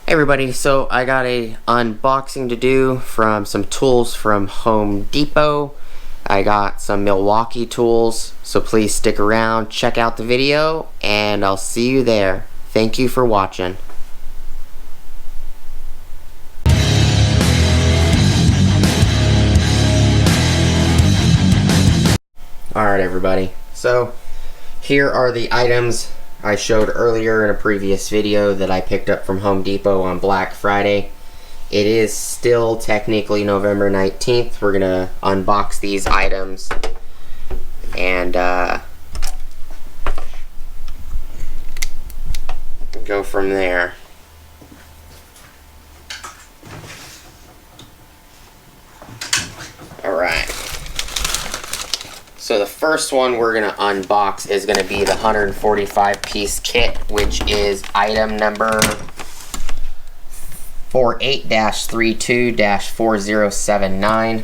Hey everybody, so I got a unboxing to do from some tools from Home Depot. I got some Milwaukee tools, so please stick around, check out the video, and I'll see you there. Thank you for watching. Alright everybody, so here are the items I showed earlier in a previous video that I picked up from Home Depot on Black Friday. It is still technically November 19th. We're gonna unbox these items and go from there. Alright. So the first one we're going to unbox is going to be the 145 piece kit, which is item number 48-32-4079.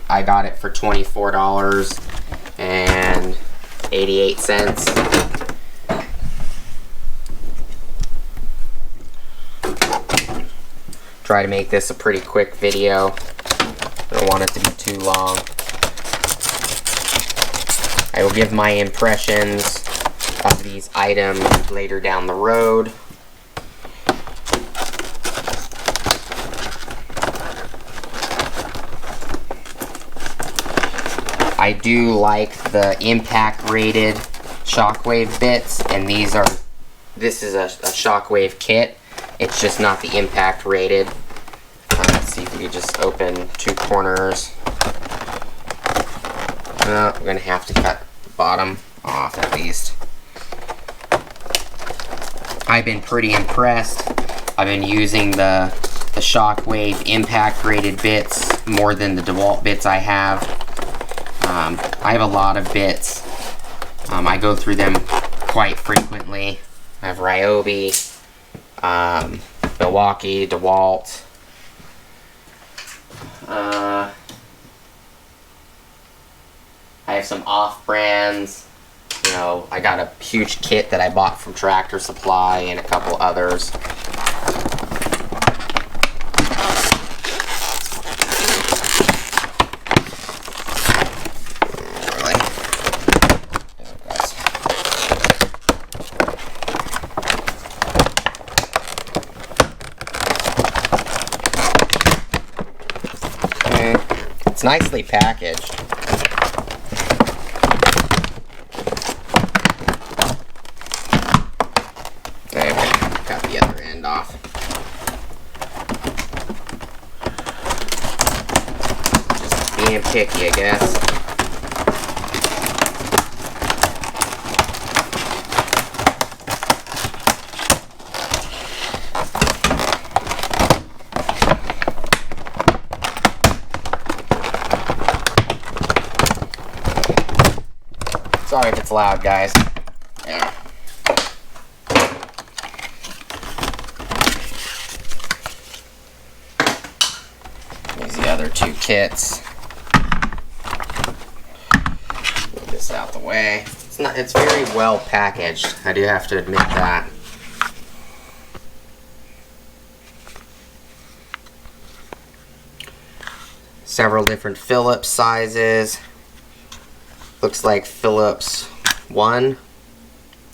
I got it for $24.88. Try to make this a pretty quick video. I don't want it to be too long. I will give my impressions of these items later down the road. I do like the impact rated shockwave bits, and this is a shockwave kit. It's just not the impact rated. Let's see if we can just open two corners. I'm going to have to cut the bottom off at least. I've been pretty impressed. I've been using the shockwave impact rated bits more than the DeWalt bits I have. I have a lot of bits. I go through them quite frequently. I have Ryobi, Milwaukee, DeWalt. I have some off-brands. You know, I got a huge kit that I bought from Tractor Supply and a couple others. It's nicely packaged. Off. Just being picky, I guess. Sorry if it's loud, guys. Yeah. Other two kits. Move this out the way. It's very well packaged. I do have to admit that. Several different Phillips sizes. Looks like Phillips 1.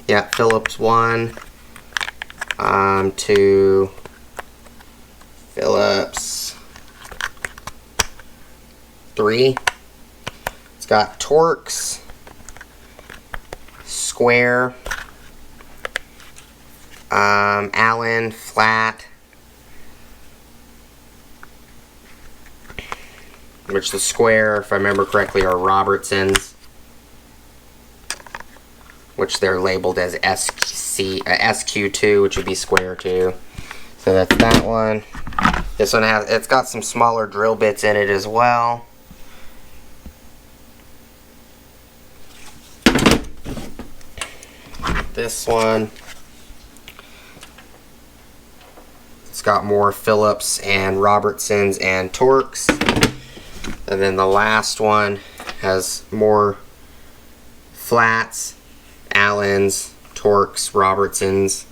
Yeah, Phillips 1 to Phillips 3. It's got Torx, square, Allen, flat, which the square, if I remember correctly, are Robertsons, which they're labeled as SQ2, which would be square 2. So that's that one. This one it's got some smaller drill bits in it as well. This one, it's got more Phillips and Robertsons and Torx. And then the last one has more flats, Allens, Torx, Robertsons,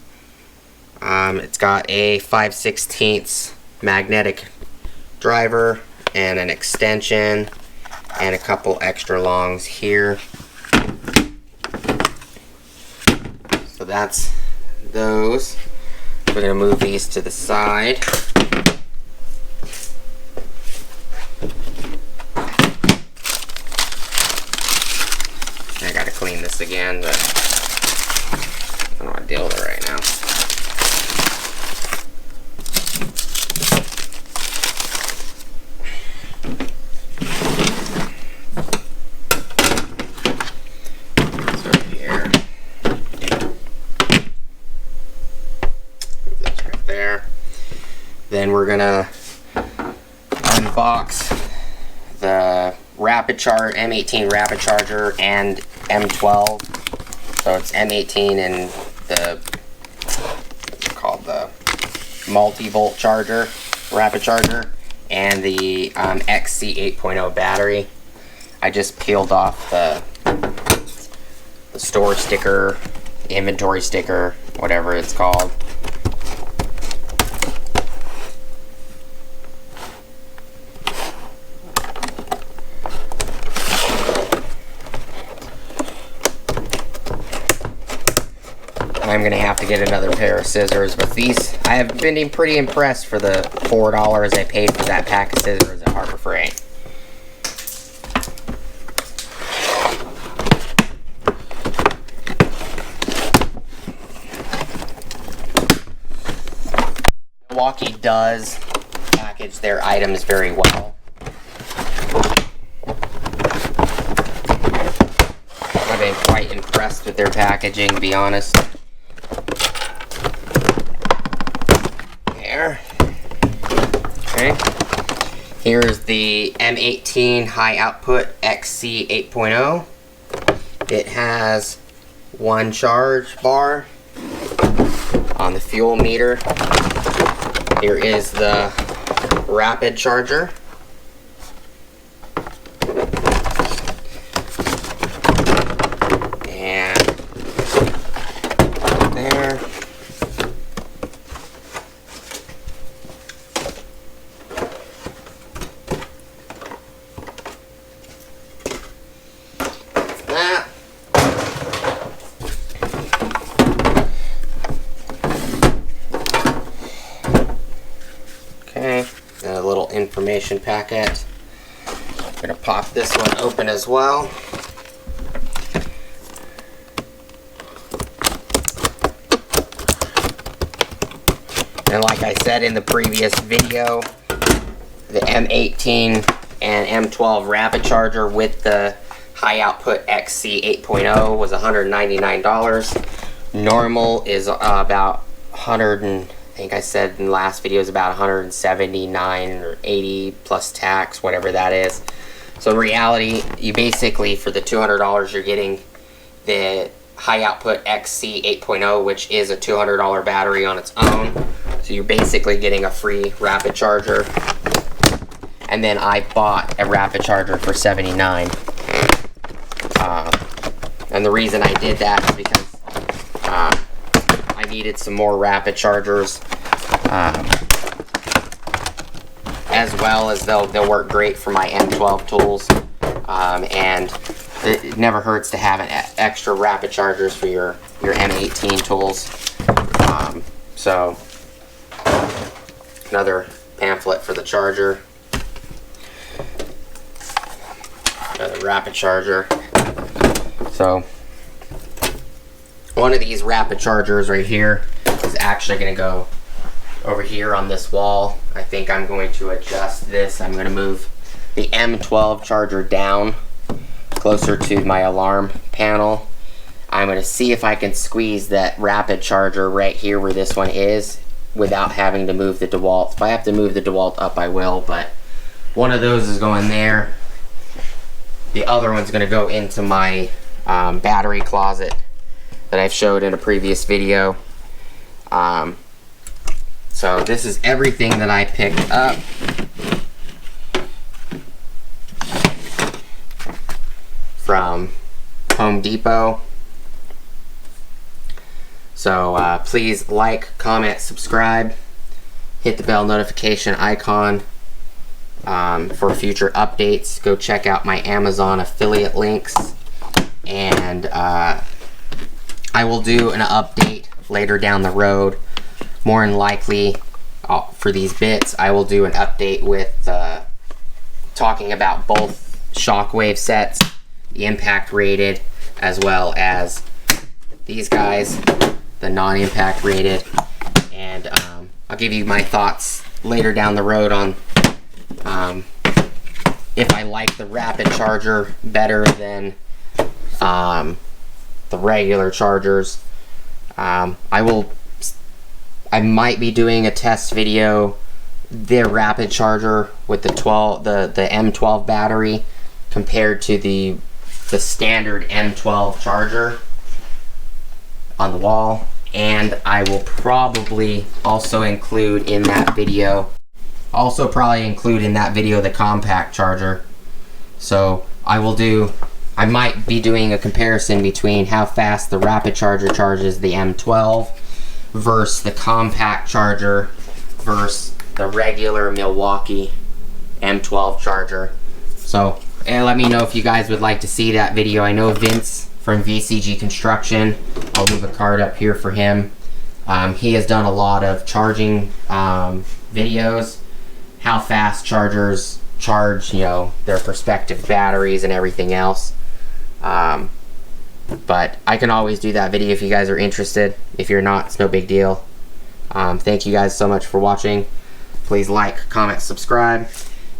It's got a 5/16 magnetic driver and an extension and a couple extra longs here. So that's those. We're going to move these to the side. I got to clean this again, but I don't want to deal with it right now. Then we're gonna unbox the M18 rapid charger and M12. So it's M18 and what's it called, the multi-volt charger, rapid charger, and the XC 8.0 battery. I just peeled off the store sticker, inventory sticker, whatever it's called. I'm gonna have to get another pair of scissors, but these, I have been pretty impressed for the $4 I paid for that pack of scissors at Harbor Freight. Milwaukee does package their items very well. I've been quite impressed with their packaging, to be honest. Okay. Here's the M18 high output XC 8.0. It has one charge bar on the fuel meter. Here is the rapid charger. And there. Okay, and a little information packet. I'm gonna pop this one open as well. And like I said in the previous video, the M18 and M12 rapid charger with the high output XC 8.0 was $199. Normal is about 100 and I think I said in the last video is about 179 or 80 plus tax, whatever that is. So in reality, you basically, for the $200, you're getting the high output XC 8.0, which is a $200 battery on its own. So you're basically getting a free rapid charger. And then I bought a rapid charger for $79. And the reason I did that is because I needed some more rapid chargers, as well as they'll work great for my M12 tools, and it never hurts to have an extra rapid chargers for your M18 tools. So another pamphlet for the charger, another rapid charger. So one of these rapid chargers right here is actually going to go over here on this wall. I think I'm going to adjust this. I'm going to move the M12 charger down closer to my alarm panel. I'm going to see if I can squeeze that rapid charger right here where this one is without having to move the DeWalt. If I have to move the DeWalt up, I will, but one of those is going there. The other one's going to go into my battery closet that I've showed in a previous video. So this is everything that I picked up from Home Depot. So please like, comment, subscribe, hit the bell notification icon for future updates. Go check out my Amazon affiliate links, and I will do an update later down the road. More than likely, for these bits, I will do an update with talking about both shockwave sets, the impact rated, as well as these guys, the non-impact rated, and I'll give you my thoughts later down the road on if I like the rapid charger better than the regular chargers. I might be doing a test video, the rapid charger with the M12 battery compared to the standard M12 charger on the wall, and I will probably also include in that video the compact charger. So I might be doing a comparison between how fast the rapid charger charges the M12 versus the compact charger versus the regular Milwaukee M12 charger. So let me know if you guys would like to see that video. I know Vince from VCG Construction, I'll leave a card up here for him. He has done a lot of charging videos, how fast chargers charge, you know, their prospective batteries and everything else. But I can always do that video if you guys are interested. If you're not, it's no big deal. Thank you guys so much for watching. Please like, comment, subscribe.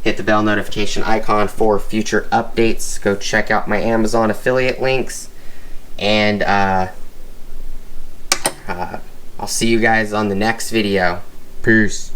Hit the bell notification icon for future updates. Go check out my Amazon affiliate links. And I'll see you guys on the next video. Peace.